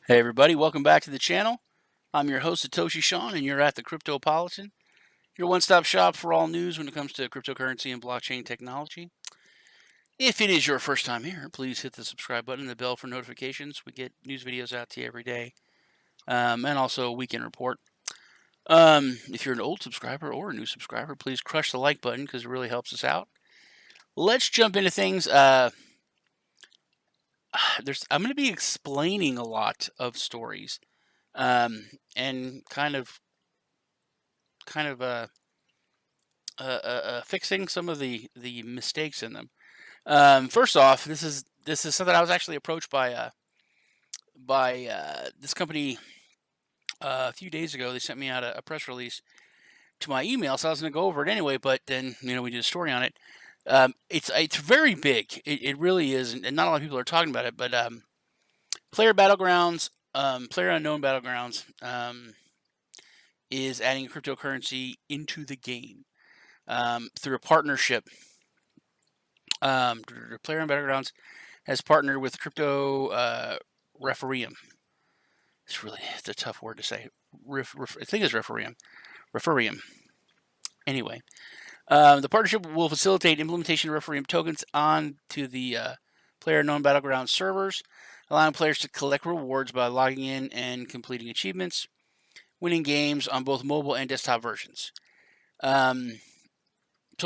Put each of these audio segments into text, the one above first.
Hey everybody, welcome back to the channel. I'm your host Satoshi Sean and you're at the Cryptopolitan, your one-stop shop for all news when it comes to cryptocurrency and blockchain technology. If it is your first time here, please hit the subscribe button and the bell for notifications. We get news videos out to you every day, and also a weekend report. If you're an old subscriber or a new subscriber, please crush the like button because it really helps us out. Let's jump into things. I'm going to be explaining a lot of stories, and kind of fixing some of the mistakes in them. First off, this is something I was actually approached by this company a few days ago. They sent me out a press release to my email, so I was going to go over it anyway. But then we did a story on it. It's very big. It really is, and not a lot of people are talking about it. But Player Battlegrounds, Player Unknown Battlegrounds, is adding cryptocurrency into the game through a partnership. Player on Battlegrounds has partnered with Refereum. It's a tough word to say. I think it's Refereum. Refereum. Anyway, the partnership will facilitate implementation of Refereum tokens onto the Player Unknown Battlegrounds servers, allowing players to collect rewards by logging in and completing achievements, winning games on both mobile and desktop versions. So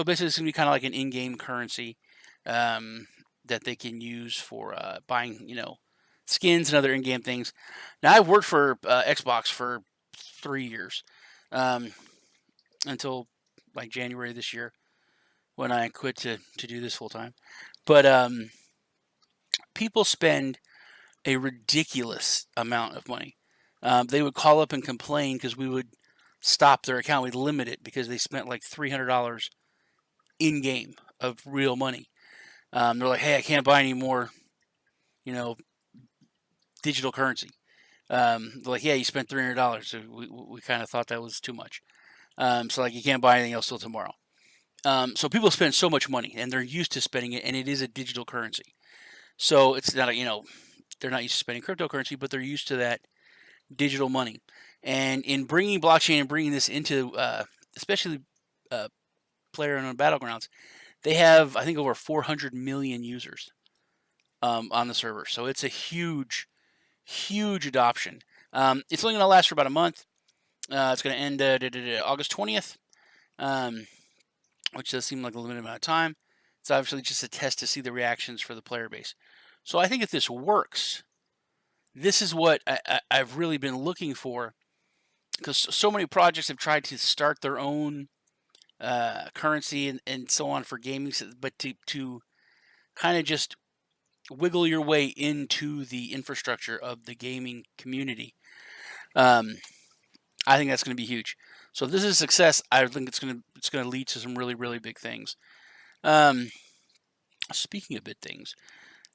basically, it's going to be kind of like an in-game currency that they can use for buying, skins and other in-game things. Now, I've worked for Xbox for 3 years, until like January this year when I quit to do this full time. But people spend a ridiculous amount of money. They would call up and complain because we would stop their account. We'd limit it because they spent like $300 in-game of real money. They're like, hey, I can't buy any more, digital currency. They're like, yeah, you spent $300. So we kind of thought that was too much. So like, you can't buy anything else till tomorrow. So people spend so much money, and they're used to spending it, and it is a digital currency. So it's not they're not used to spending cryptocurrency, but they're used to that digital money. And in bringing blockchain and bringing this into, especially Player Unknown Battlegrounds, they have, I think, over 400 million users on the server. So it's a huge adoption. It's only going to last for about a month. It's going to end August 20th, which does seem like a limited amount of time. It's obviously just a test to see the reactions for the player base. So I think if this works, this is what I've really been looking for, because so many projects have tried to start their own currency and so on for gaming, but to kind of just wiggle your way into the infrastructure of the gaming community, I think that's going to be huge. So if this is a success, I think it's going to lead to some really big things. Speaking of big things,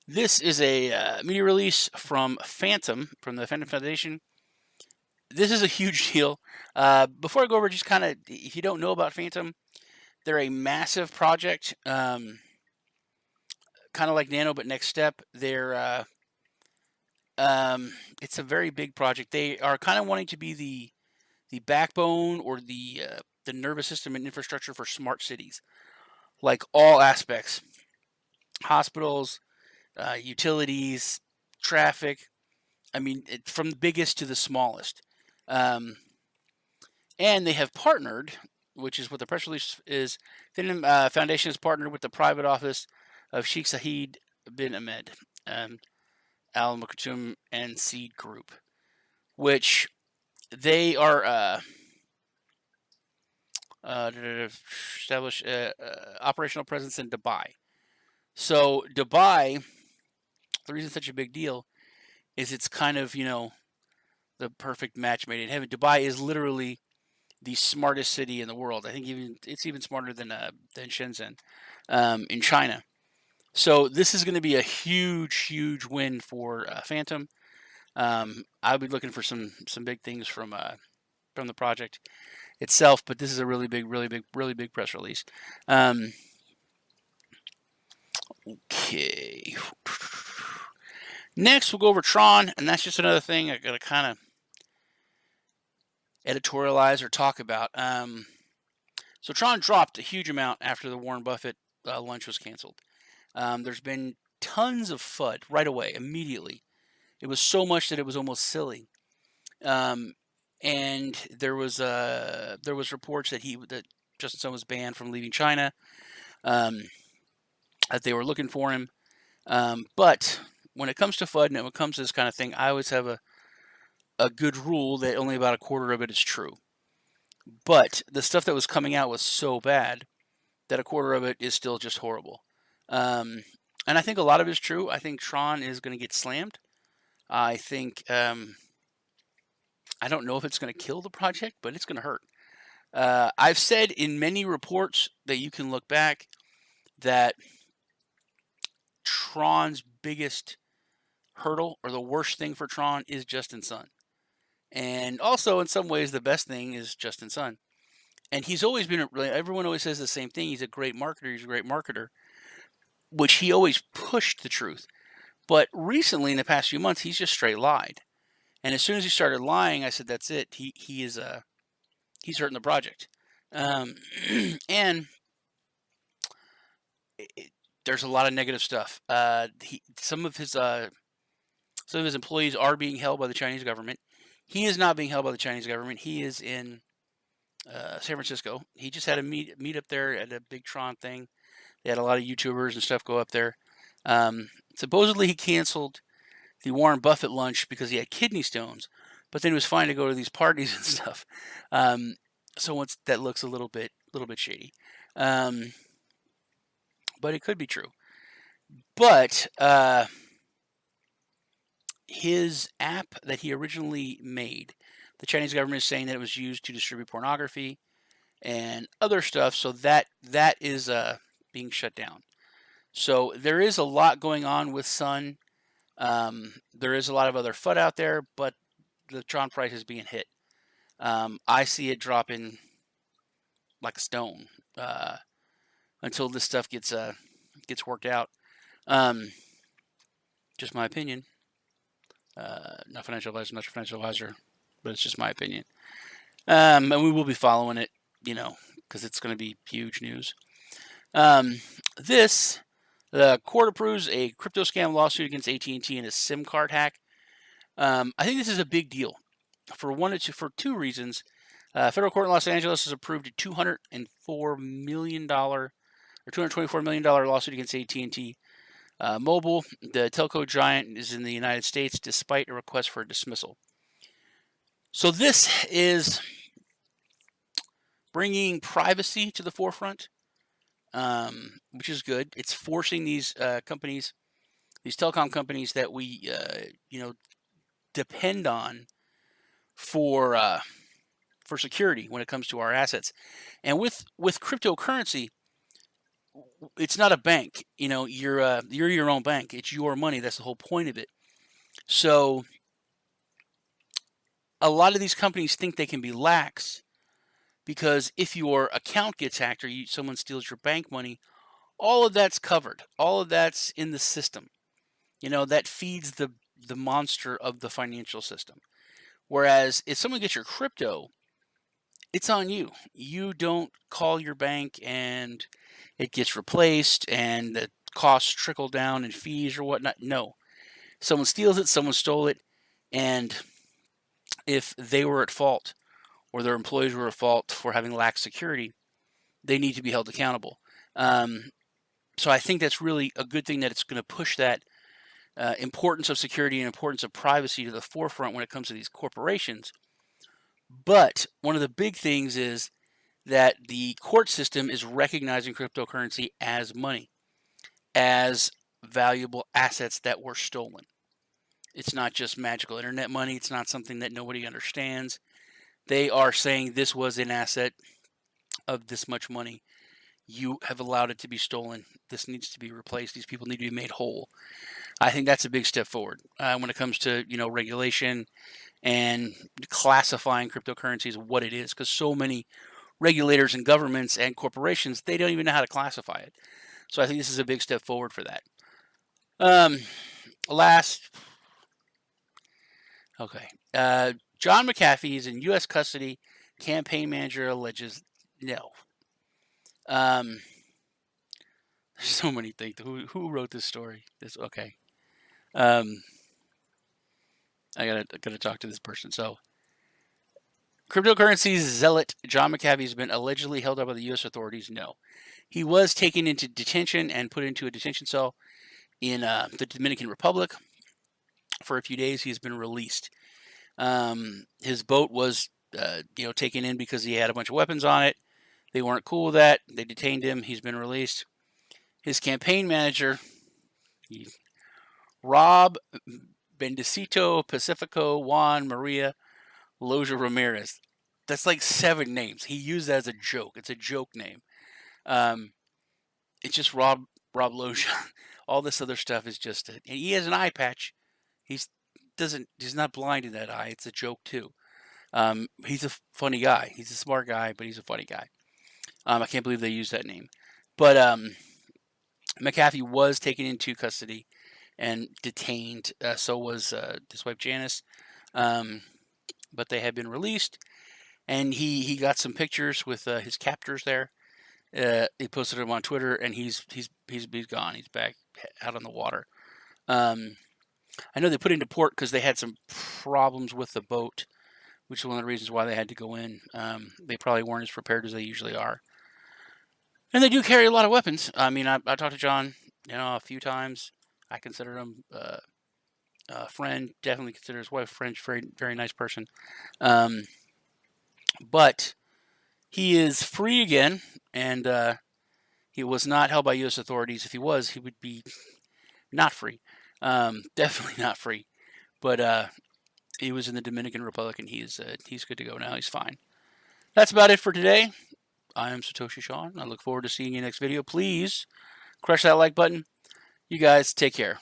this is a media release from Fantom, from the Fantom Foundation. This is a huge deal. Before I go over, just kind of, if you don't know about Fantom, they're a massive project, kind of like Nano, but next step. They're it's a very big project. They are kind of wanting to be the backbone or the nervous system and infrastructure for smart cities, like all aspects, hospitals, utilities, traffic. I mean, from the biggest to the smallest. And they have partnered, which is what the press release is. The Foundation has partnered with the private office of Sheik Saeed bin Ahmed, Al Maktoum, and Seed Group, which they are establish operational presence in Dubai. So Dubai, the reason it's such a big deal is it's kind of, the perfect match made in heaven. Dubai is literally the smartest city in the world. I think it's even smarter than Shenzhen in China. So this is going to be a huge win for Fantom. I'll be looking for some big things from the project itself, but this is a really big press release. Okay. Next, we'll go over Tron, and that's just another thing I got to kind of editorialize or talk about. So Tron dropped a huge amount after the Warren Buffett lunch was canceled. There's been tons of FUD right away, immediately. It was so much that it was almost silly. And there was reports that Justin Sun was banned from leaving China. That they were looking for him. But when it comes to FUD and when it comes to this kind of thing, I always have a good rule that only about a quarter of it is true. But the stuff that was coming out was so bad that a quarter of it is still just horrible. And I think a lot of it is true. I think Tron is going to get slammed. I think I don't know if it's going to kill the project, but it's going to hurt. I've said in many reports that you can look back that Tron's biggest hurdle or the worst thing for Tron is Justin Sun. And also, in some ways, the best thing is Justin Sun. And he's always been, everyone always says the same thing. He's a great marketer, which he always pushed the truth. But recently, in the past few months, he's just straight lied. And as soon as he started lying, I said, that's it. He's hurting the project. And there's a lot of negative stuff. Some of his employees are being held by the Chinese government. He is not being held by the Chinese government. He is in San Francisco. He just had a meet up there at a big Tron thing. They had a lot of YouTubers and stuff go up there. Supposedly he canceled the Warren Buffett lunch because he had kidney stones, but then he was fine to go to these parties and stuff. So once that looks a little bit shady, but it could be true. But his app that he originally made, the Chinese government is saying that it was used to distribute pornography and other stuff. So that is being shut down. So there is a lot going on with Sun. There is a lot of other FUD out there, but the Tron price is being hit. I see it dropping like a stone until this stuff gets worked out. Just my opinion. Not financial advisor, but it's just my opinion. And we will be following it, because it's going to be huge news. The court approves a crypto scam lawsuit against AT&T and a SIM card hack. I think this is a big deal for two reasons. Federal court in Los Angeles has approved a $224 million lawsuit against AT&T Mobile. The telco giant is in the United States despite a request for dismissal. So this is bringing privacy to the forefront, which is good. It's forcing these companies, these telecom companies that we depend on for security when it comes to our assets. And with cryptocurrency, it's not a bank. You're your own bank. It's your money. That's the whole point of it. So a lot of these companies think they can be lax because if your account gets hacked or someone steals your bank money, all of that's covered. All of that's in the system. That feeds the monster of the financial system. Whereas if someone gets your crypto, it's on you. You don't call your bank and it gets replaced and the costs trickle down and fees or whatnot. No. Someone steals it, someone stole it, and if they were at fault or their employees were at fault for having lax security, they need to be held accountable. So I think that's really a good thing that it's going to push that importance of security and importance of privacy to the forefront when it comes to these corporations. But one of the big things is that the court system is recognizing cryptocurrency as money, as valuable assets that were stolen. It's not just magical internet money. It's not something that nobody understands. They are saying this was an asset of this much money. You have allowed it to be stolen. This needs to be replaced. These people need to be made whole. I think that's a big step forward when it comes to regulation and classifying cryptocurrencies what it is, because so many regulators and governments and corporations, they don't even know how to classify it. So I think this is a big step forward for that. last. Okay. John McAfee is in U.S. custody. Campaign manager alleges no. There's so many things. Who wrote this story? This okay. I gotta talk to this person. So, cryptocurrency zealot John McAfee has been allegedly held up by the U.S. authorities. No, he was taken into detention and put into a detention cell in the Dominican Republic for a few days. He has been released. His boat was, taken in because he had a bunch of weapons on it. They weren't cool with that. They detained him. He's been released. His campaign manager, Rob Bendicito Pacifico Juan Maria Loja Ramirez. That's like 7 names. He used that as a joke. It's a joke name. It's just Rob Loja. All this other stuff is just. And he has an eye patch. He's not blind in that eye. It's a joke too. He's a funny guy. He's a smart guy, but he's a funny guy. I can't believe they used that name. But McAfee was taken into custody and detained. So was his wife Janice. But they have been released, and he got some pictures with his captors there. He posted them on Twitter, and he's gone. He's back out on the water. I know they put into port because they had some problems with the boat, which is one of the reasons why they had to go in. They probably weren't as prepared as they usually are. And they do carry a lot of weapons. I mean, I talked to John, a few times. I consider him a friend. Definitely consider his wife a friend. Very, very nice person. But he is free again, and he was not held by U.S. authorities. If he was, he would be not free. Definitely not free. But he was in the Dominican Republic, and he's good to go now. He's fine. That's about it for today. I am Satoshi Sean. I look forward to seeing you next video. Please crush that like button. You guys take care.